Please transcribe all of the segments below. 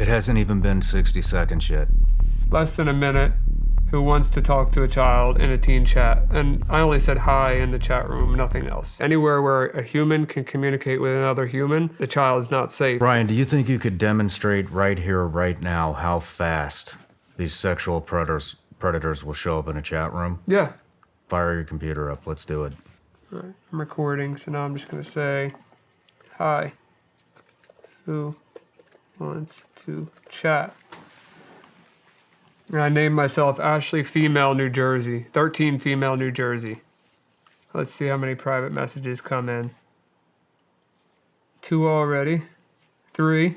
hasn't even been 60 seconds yet. Less than a minute. Who wants to talk to a child in a teen chat? And I only said hi in the chat room, nothing else. Anywhere where a human can communicate with another human, the child is not safe. Brian, do you think you could demonstrate right here, right now, how fast these sexual predators will show up in a chat room? Yeah. Fire your computer up. Let's do it. All right, I'm recording, so now I'm just going to say, hi. Who wants to chat? And I named myself Ashley Female New Jersey, 13 Female New Jersey. Let's see how many private messages come in. 2 already. 3.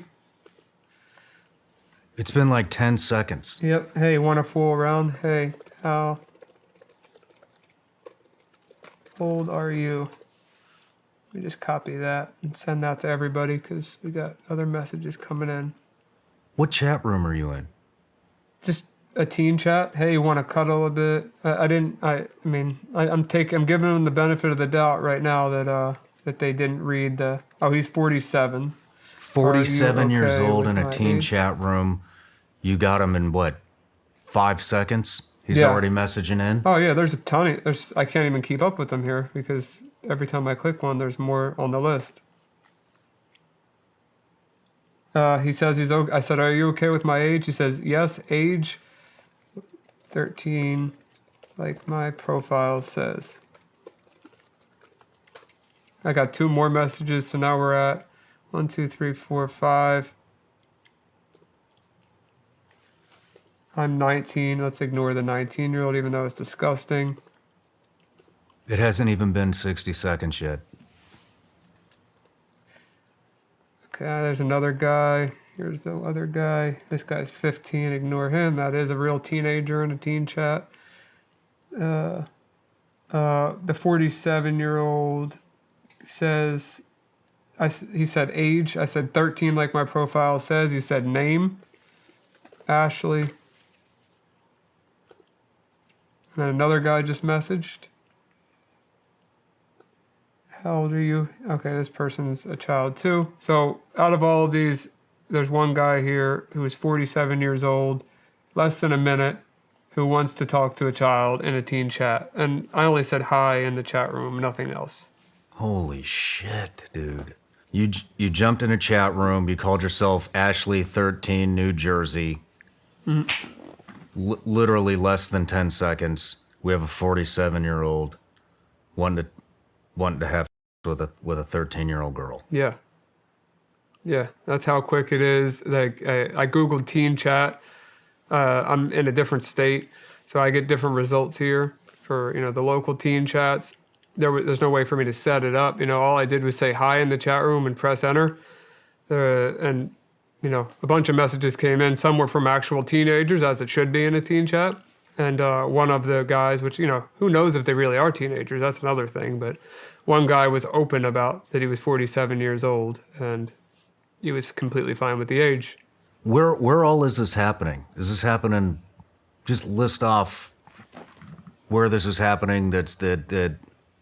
It's been like 10 seconds. Yep. Hey, want a full round? Hey, how old are you? Let me just copy that and send that to everybody because we got other messages coming in. What chat room are you in? Just a teen chat. Hey, you want to cuddle a bit? I'm giving them the benefit of the doubt right now that they didn't read the. Oh, he's 47. 47 years okay old with in a my teen age? chat room. You got him in what? 5 seconds? He's Yeah. already messaging in? Oh yeah, there's a ton. I can't even keep up with them here because every time I click one, there's more on the list. He says he's okay. I said, are you okay with my age? He says, yes, age 13, like my profile says. I got 2 more messages, so now we're at 1, 2, 3, 4, 5. I'm 19. Let's ignore the 19-year-old, even though it's disgusting. It hasn't even been 60 seconds yet. Okay, there's another guy. Here's the other guy. This guy's 15. Ignore him. That is a real teenager in a teen chat. The 47-year-old says, he said age. I said 13 like my profile says. He said name. Ashley. And then another guy just messaged. How old are you? Okay, this person's a child too. So out of all of these, there's one guy here who is 47 years old, less than a minute, who wants to talk to a child in a teen chat. And I only said hi in the chat room, nothing else. Holy shit, dude. You jumped in a chat room. You called yourself Ashley 13 New Jersey. Literally less than 10 seconds. We have a 47-year-old wanting to have with a 13-year-old girl. Yeah. Yeah, that's how quick it is. Like I Googled teen chat. I'm in a different state, so I get different results here for, the local teen chats. There's no way for me to set it up. All I did was say hi in the chat room and press enter. And a bunch of messages came in. Some were from actual teenagers, as it should be in a teen chat. And one of the guys, which, who knows if they really are teenagers, that's another thing. But one guy was open about that he was 47 years old, and he was completely fine with the age. Where all is this happening? Is this happening? Just list off where this is happening that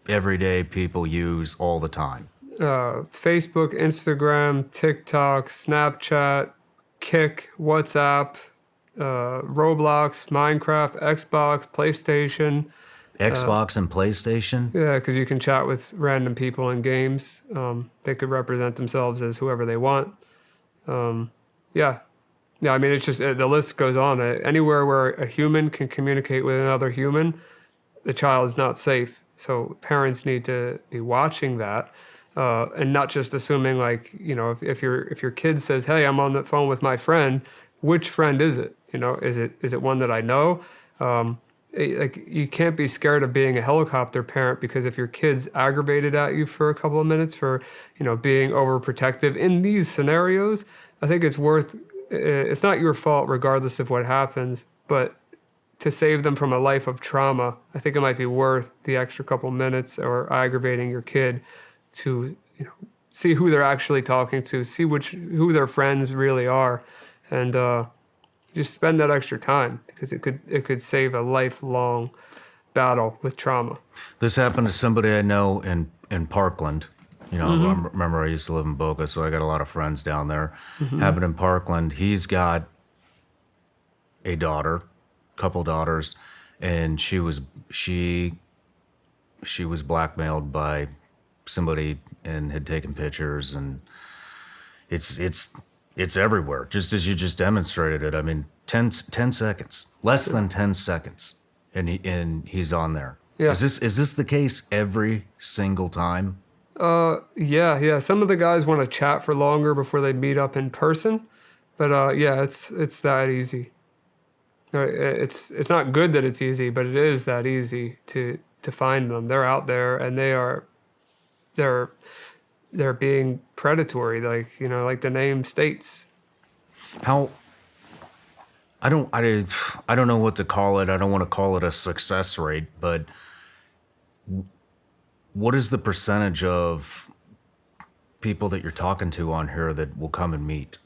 everyday people use all the time. Facebook, Instagram, TikTok, Snapchat, Kik, WhatsApp, Roblox, Minecraft, Xbox, PlayStation. Xbox and PlayStation? Yeah, because you can chat with random people in games. They could represent themselves as whoever they want. Yeah, I mean, it's just, the list goes on. Anywhere where a human can communicate with another human, the child is not safe. So parents need to be watching that. And not just assuming if your kid says, hey, I'm on the phone with my friend, which friend is it? Is it one that I know? You can't be scared of being a helicopter parent, because if your kid's aggravated at you for a couple of minutes for, being overprotective in these scenarios, I think it's not your fault regardless of what happens, but to save them from a life of trauma, I think it might be worth the extra couple minutes or aggravating your kid to see who they're actually talking to, see who their friends really are, and just spend that extra time, because it could save a lifelong battle with trauma. This happened to somebody I know in Parkland. You know, I remember I used to live in Boca, so I got a lot of friends down there. Happened in Parkland. He's got a daughter, couple daughters, and she was blackmailed by somebody and had taken pictures, and it's everywhere, just as you just demonstrated it. I mean, 10 seconds, less than 10 seconds, and he's on there. Yeah. Is this the case every single time? Yeah. Some of the guys want to chat for longer before they meet up in person, but yeah, it's that easy. It's not good that it's easy, but it is that easy to find them. They're out there, and they're being predatory, like the name states. How I don't know what to call it. I don't want to call it a success rate, but what is the percentage of people that you're talking to on here that will come and meet?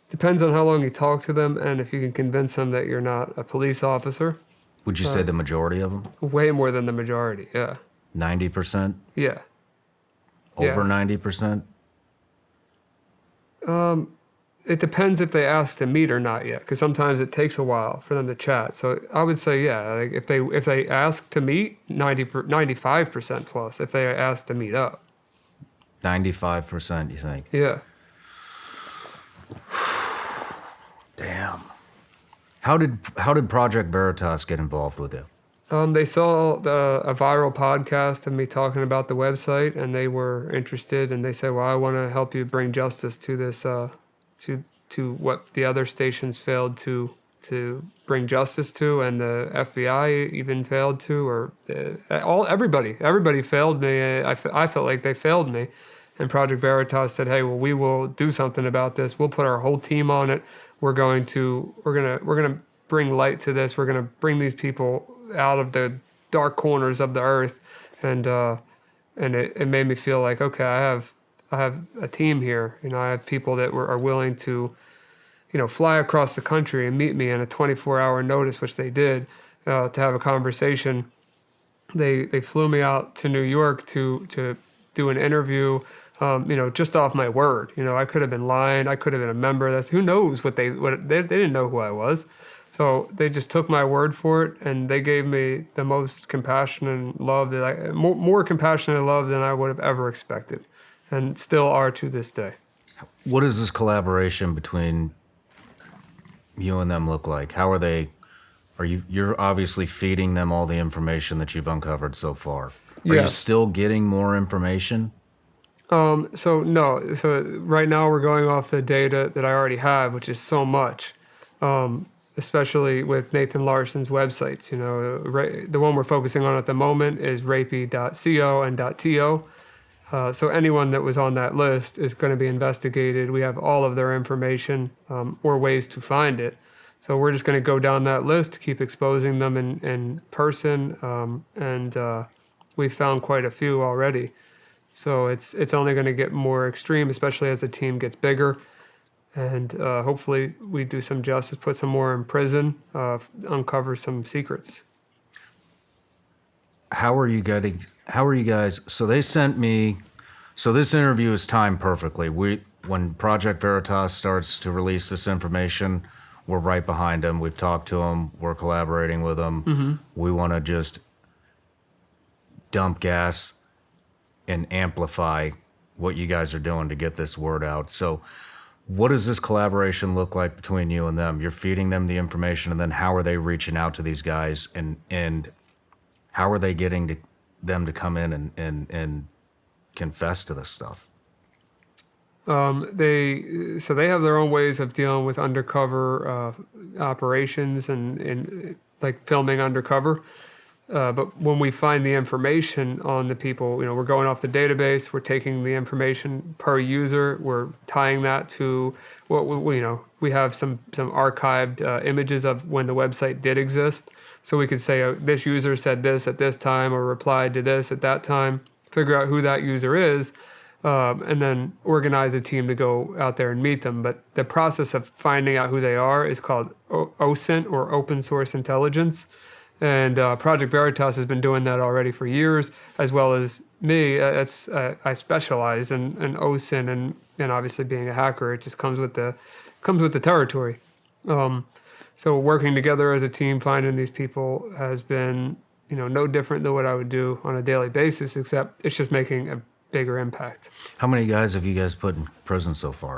Depends on how long you talk to them and if you can convince them that you're not a police officer. Would you say the majority of them? Way more than the majority, yeah. 90%? Yeah. Over 90%? It depends if they ask to meet or not yet, because sometimes it takes a while for them to chat. So I would say, yeah, like if they ask to meet, 95% plus if they ask to meet up. 95%, you think? Yeah. Damn. How did Project Veritas get involved with you? They saw a viral podcast of me talking about the website, and they were interested, and they said, well, I want to help you bring justice to this, to what the other stations failed to bring justice to, and the FBI even failed to, or everybody failed me. I felt like they failed me. And Project Veritas said, hey, well, we will do something about this. We'll put our whole team on it. We're gonna bring light to this. We're gonna bring these people out of the dark corners of the earth, and it made me feel like, okay, I have a team here. You know, I have people that are willing to, fly across the country and meet me in a 24-hour notice, which they did, to have a conversation. They flew me out to New York to do an interview. Just off my word. I could have been lying. I could have been a member. Who knows what they didn't know who I was. So they just took my word for it, and they gave me the most compassion and love more compassionate love than I would have ever expected, and still are to this day. What does this collaboration between you and them look like? How are they? You're obviously feeding them all the information that you've uncovered so far. Are you still getting more information? So right now we're going off the data that I already have, which is so much, especially with Nathan Larson's websites. The one we're focusing on at the moment is rapey.co and .to. So anyone that was on that list is going to be investigated. We have all of their information, or ways to find it. So we're just going to go down that list, keep exposing them in person, and we've found quite a few already. So it's only going to get more extreme, especially as the team gets bigger. And hopefully we do some justice, put some more in prison, uncover some secrets. How are you guys? So they sent me. So this interview is timed perfectly. When Project Veritas starts to release this information, we're right behind them. We've talked to them. We're collaborating with them. Mm-hmm. We want to just dump gas and amplify what you guys are doing to get this word out. So what does this collaboration look like between you and them? You're feeding them the information, and then how are they reaching out to these guys, and how are they getting them to come in and confess to this stuff? They have their own ways of dealing with undercover operations and like filming undercover. But when we find the information on the people, we're going off the database, we're taking the information per user, we're tying that to what we have some archived images of when the website did exist. So we could say, this user said this at this time or replied to this at that time, figure out who that user is, and then organize a team to go out there and meet them. But the process of finding out who they are is called OSINT, or open source intelligence. And Project Veritas has been doing that already for years, as well as me. I specialize in OSINT, and obviously being a hacker, it just comes with the territory. So working together as a team, finding these people has been, no different than what I would do on a daily basis, except it's just making a bigger impact. How many guys have you guys put in prison so far?